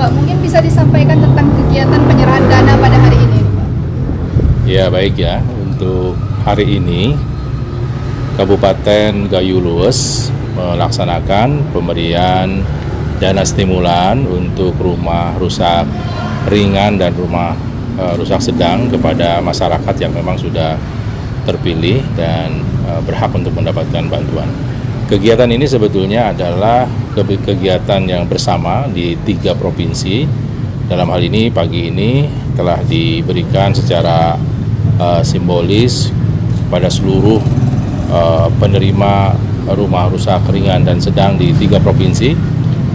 Pak, mungkin bisa disampaikan tentang kegiatan penyerahan dana pada hari ini, Pak. Ya baik ya, untuk hari ini Kabupaten Gayo Lues melaksanakan pemberian dana stimulan untuk rumah rusak ringan dan rumah rusak sedang kepada masyarakat yang memang sudah terpilih dan berhak untuk mendapatkan bantuan. Kegiatan ini sebetulnya adalah kegiatan yang bersama di 3 provinsi. Dalam hal ini pagi ini telah diberikan secara simbolis pada seluruh penerima rumah rusak ringan dan sedang di 3 provinsi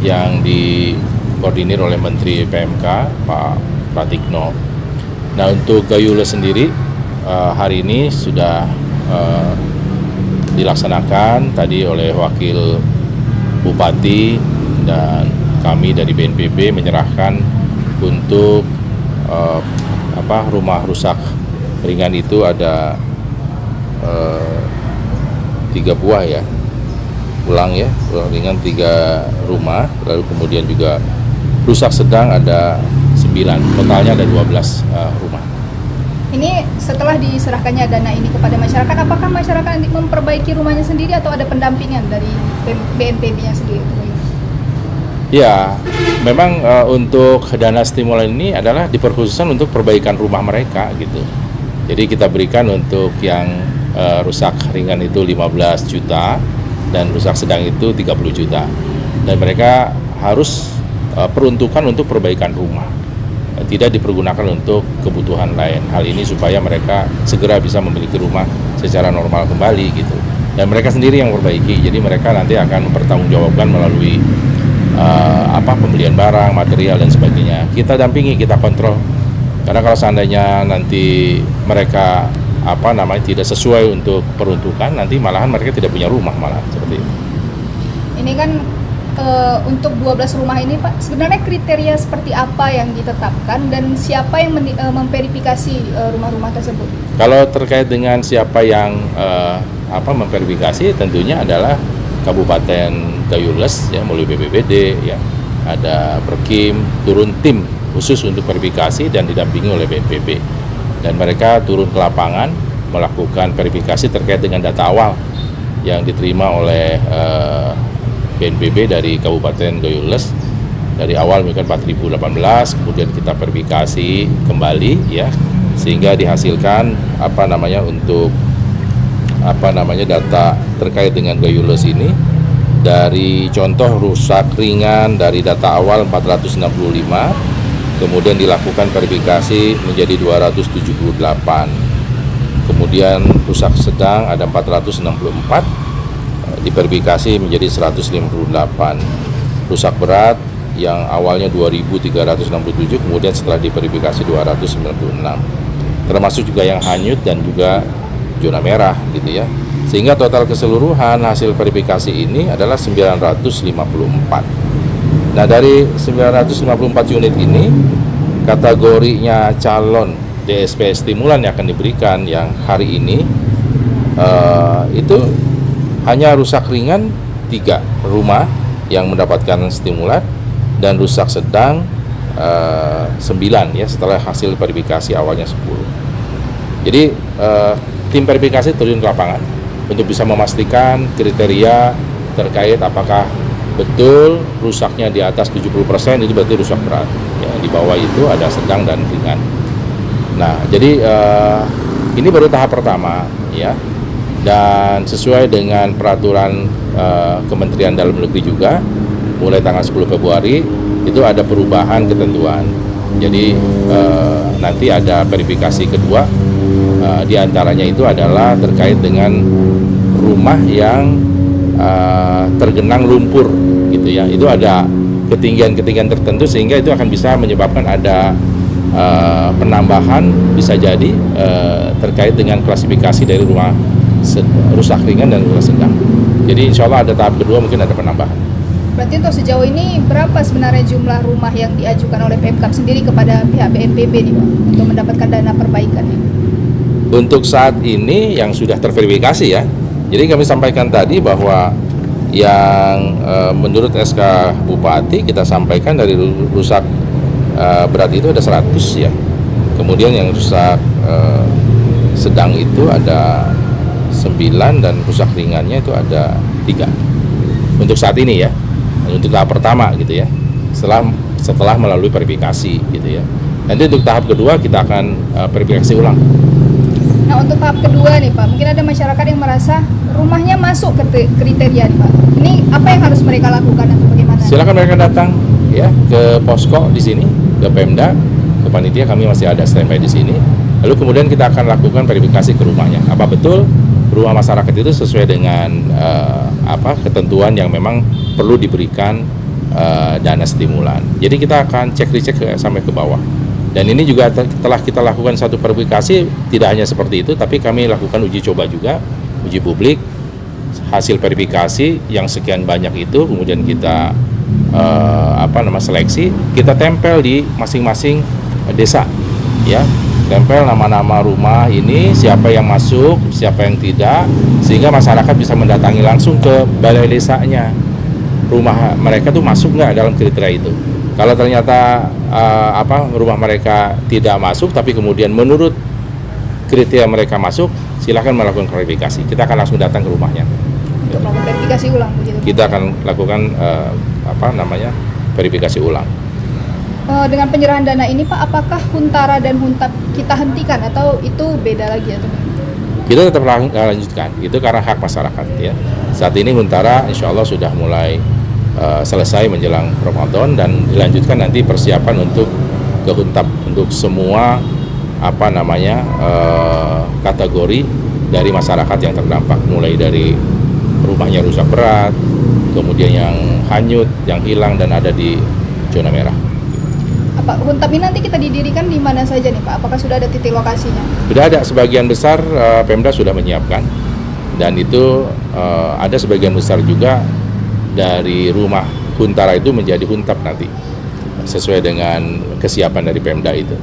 yang dikoordinir oleh Menteri PMK Pak Pratikno. Nah, untuk Gayo Lues sendiri hari ini sudah dilaksanakan tadi oleh Wakil Bupati dan kami dari BNPB menyerahkan untuk rumah rusak ringan itu ada 3 buah ya, ulang ringan 3 rumah, lalu kemudian juga rusak sedang ada 9, totalnya ada 12 rumah. Ini setelah diserahkannya dana ini kepada masyarakat, apakah masyarakat nanti memperbaiki rumahnya sendiri atau ada pendampingan dari BNPB-nya sendiri? Ya, memang untuk dana stimulan ini adalah diperkhususkan untuk perbaikan rumah mereka gitu. Jadi kita berikan untuk yang rusak ringan itu 15 juta dan rusak sedang itu 30 juta. Dan mereka harus peruntukan untuk perbaikan rumah, tidak dipergunakan untuk kebutuhan lain. Hal ini supaya mereka segera bisa memiliki rumah secara normal kembali gitu. Dan mereka sendiri yang memperbaiki. Jadi mereka nanti akan mempertanggungjawabkan melalui pembelian barang, material dan sebagainya. Kita dampingi, kita kontrol. Karena kalau seandainya nanti mereka tidak sesuai untuk peruntukan, nanti malahan mereka tidak punya rumah malah seperti itu. Ini kan untuk 12 rumah ini Pak, sebenarnya kriteria seperti apa yang ditetapkan dan siapa yang memverifikasi rumah-rumah tersebut? Kalau terkait dengan siapa yang memverifikasi, tentunya adalah Kabupaten Gayo Lues ya, melalui BPBD ya, ada Perkim turun tim khusus untuk verifikasi dan didampingi oleh BNPB. Dan mereka turun ke lapangan melakukan verifikasi terkait dengan data awal yang diterima oleh BNPB dari Kabupaten Gayo Lues. Dari awal mungkin 4018, kemudian kita verifikasi kembali ya, sehingga dihasilkan untuk data terkait dengan Gayo Lues ini. Dari contoh rusak ringan dari data awal 465, kemudian dilakukan verifikasi menjadi 278, kemudian rusak sedang ada 464, diverifikasi menjadi 158, rusak berat yang awalnya 2.367, kemudian setelah diverifikasi 296, termasuk juga yang hanyut dan juga zona merah gitu ya. Sehingga total keseluruhan hasil verifikasi ini adalah 954. Nah, dari 954 unit ini, kategorinya calon DSP stimulan yang akan diberikan yang hari ini itu hanya rusak ringan 3 rumah yang mendapatkan stimulan dan rusak sedang 9 ya, setelah hasil verifikasi awalnya 10. Jadi tim verifikasi turun ke lapangan untuk bisa memastikan kriteria terkait apakah betul rusaknya di atas 70% itu berarti rusak berat ya, di bawah itu ada sedang dan ringan. Nah, jadi ini baru tahap pertama ya, dan sesuai dengan peraturan Kementerian Dalam Negeri juga mulai tanggal 10 Februari itu ada perubahan ketentuan. Jadi nanti ada verifikasi kedua, di antaranya itu adalah terkait dengan rumah yang tergenang lumpur gitu ya. Itu ada ketinggian tertentu sehingga itu akan bisa menyebabkan ada penambahan, bisa jadi terkait dengan klasifikasi dari rumah rusak ringan dan rusak sedang. Jadi insya Allah ada tahap kedua, mungkin ada penambahan. Berarti untuk sejauh ini berapa sebenarnya jumlah rumah yang diajukan oleh Pemkab sendiri kepada pihak BNPB nih Pak untuk mendapatkan dana perbaikan ini? Untuk saat ini yang sudah terverifikasi ya, jadi kami sampaikan tadi bahwa yang menurut SK Bupati kita sampaikan dari rusak berat itu ada 100 ya. Kemudian yang rusak sedang itu ada 9 dan rusak ringannya itu ada 3. Untuk saat ini ya, untuk tahap pertama gitu ya. Setelah melalui verifikasi gitu ya. Nanti untuk tahap kedua kita akan verifikasi ulang. Nah, untuk tahap kedua nih Pak, mungkin ada masyarakat yang merasa rumahnya masuk ke kriteria nih Pak. Ini apa yang harus mereka lakukan atau bagaimana? Silakan mereka datang ya ke posko di sini, ke Pemda, ke panitia, kami masih ada standby di sini. Lalu kemudian kita akan lakukan verifikasi ke rumahnya. Apa betul rumah masyarakat itu sesuai dengan ketentuan yang memang perlu diberikan dana stimulan. Jadi kita akan cek sampai ke bawah. Dan ini juga telah kita lakukan satu verifikasi, tidak hanya seperti itu, tapi kami lakukan uji coba juga, uji publik, hasil verifikasi yang sekian banyak itu, kemudian kita seleksi, kita tempel di masing-masing desa, ya, tempel nama-nama rumah ini, siapa yang masuk, siapa yang tidak, sehingga masyarakat bisa mendatangi langsung ke balai desanya, rumah mereka tuh masuk nggak dalam kriteria itu. Kalau ternyata rumah mereka tidak masuk, tapi kemudian menurut kriteria mereka masuk, silahkan melakukan klarifikasi. Kita akan langsung datang ke rumahnya. Untuk melakukan verifikasi ulang begitu. Kita akan lakukan verifikasi ulang. Dengan penyerahan dana ini Pak, apakah Huntara dan Huntap kita hentikan atau itu beda lagi atau? Kita tetap lanjutkan. Itu karena hak masyarakat ya. Saat ini Huntara insya Allah sudah mulai selesai menjelang Ramadan dan dilanjutkan nanti persiapan untuk ke Huntap untuk semua kategori dari masyarakat yang terdampak, mulai dari rumahnya rusak berat, kemudian yang hanyut, yang hilang dan ada di zona merah. Huntap ini nanti kita didirikan di mana saja nih Pak? Apakah sudah ada titik lokasinya? Sudah ada, sebagian besar Pemda sudah menyiapkan, dan itu ada sebagian besar juga dari rumah Huntara itu menjadi Huntap nanti, sesuai dengan kesiapan dari Pemda itu.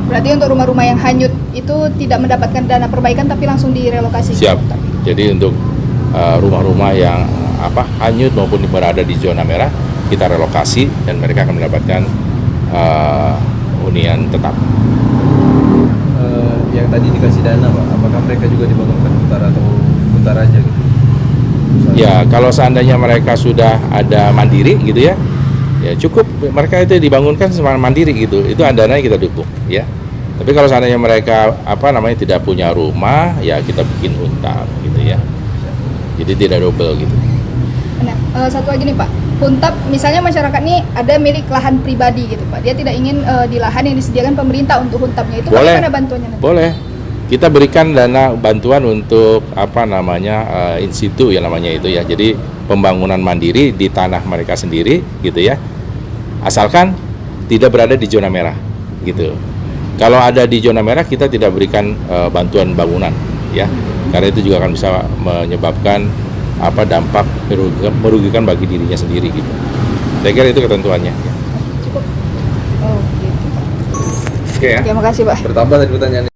Berarti untuk rumah-rumah yang hanyut itu tidak mendapatkan dana perbaikan tapi langsung direlokasi? Siap. Jadi untuk rumah-rumah yang hanyut maupun berada di zona merah, kita relokasi dan mereka akan mendapatkan hunian tetap. Yang tadi dikasih dana Pak, apakah mereka juga dibangunkan Huntara atau Huntara aja gitu? Ya, kalau seandainya mereka sudah ada mandiri gitu ya, ya cukup mereka itu dibangunkan secara mandiri gitu, itu dananya kita dukung ya. Tapi kalau seandainya mereka tidak punya rumah, ya kita bikin Huntap gitu ya. Jadi tidak double gitu. Nah, satu lagi nih Pak, Huntap misalnya masyarakat nih ada milik lahan pribadi gitu Pak, dia tidak ingin di lahan yang disediakan pemerintah untuk Huntapnya, itu bagaimana bantuannya nanti? Boleh. Kita berikan dana bantuan untuk in situ ya namanya itu ya. Jadi pembangunan mandiri di tanah mereka sendiri gitu ya. Asalkan tidak berada di zona merah gitu. Kalau ada di zona merah kita tidak berikan bantuan bangunan ya. Karena itu juga akan bisa menyebabkan dampak merugikan bagi dirinya sendiri gitu. Saya kira itu ketentuannya. Cukup. Oh, gitu Pak. Oke ya. Terima kasih Pak. Bertambah tadi pertanyaannya.